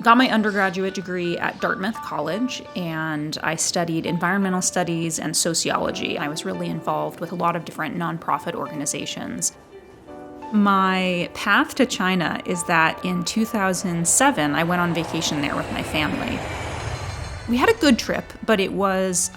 got my undergraduate degree at Dartmouth College, and I studied environmental studies and sociology. I was really involved with a lot of different nonprofit organizations. My path to China is that in 2007, I went on vacation there with my family. We had a good trip, but it was,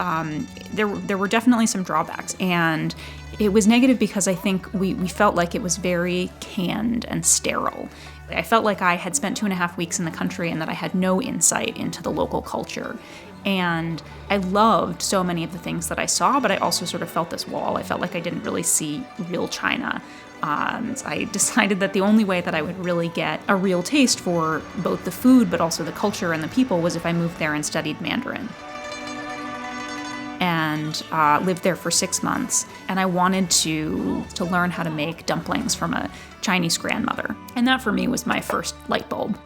there were definitely some drawbacks, and it was negative because I think we felt like it was very canned and sterile. I felt like I had spent 2.5 weeks in the country and that I had no insight into the local culture. And I loved so many of the things that I saw, but I also sort of felt this wall. I felt like I didn't really see real China. I decided that the only way that I would really get a real taste for both the food but also the culture and the people was if I moved there and studied Mandarin. And lived there for 6 months. And I wanted to learn how to make dumplings from a Chinese grandmother. And that for me was my first light bulb.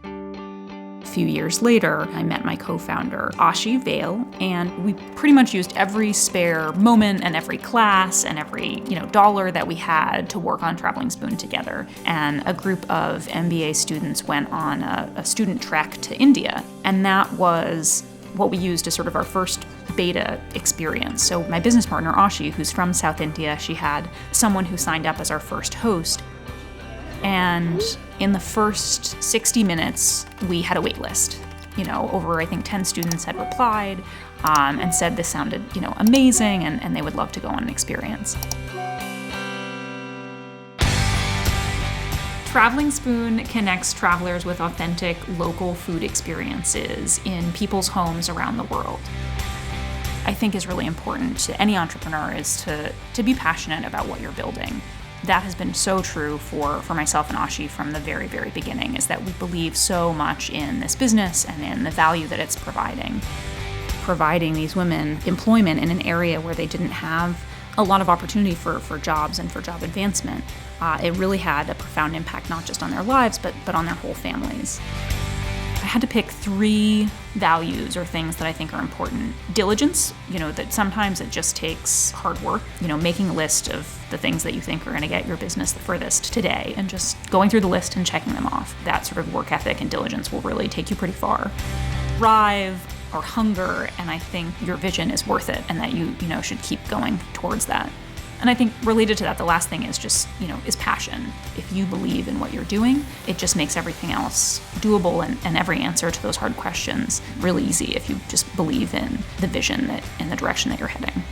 A few years later, I met my co-founder, Ashi Vale, and we pretty much used every spare moment and every class and every dollar that we had to work on Traveling Spoon together. And a group of MBA students went on a student trek to India. And that was what we used as sort of our first beta experience. So my business partner, Ashi, who's from South India, she had someone who signed up as our first host. And in the first 60 minutes, we had a wait list. Over, I think, 10 students had replied and said this sounded, amazing, and they would love to go on an experience. Traveling Spoon connects travelers with authentic local food experiences in people's homes around the world. I think is really important to any entrepreneur is to be passionate about what you're building. That has been so true for myself and Ashi from the very, very beginning, is that we believe so much in this business and in the value that it's providing. Providing these women employment in an area where they didn't have a lot of opportunity for jobs and for job advancement. It really had a profound impact, not just on their lives, but on their whole families. I had to pick 3 values or things that I think are important. Diligence, that sometimes it just takes hard work, making a list of the things that you think are going to get your business the furthest today and just going through the list and checking them off. That sort of work ethic and diligence will really take you pretty far. Drive or hunger, and I think your vision is worth it and that you should keep going towards that. And I think related to that, the last thing is just, is passion. If you believe in what you're doing, it just makes everything else doable and every answer to those hard questions really easy if you just believe in the vision and the direction that you're heading.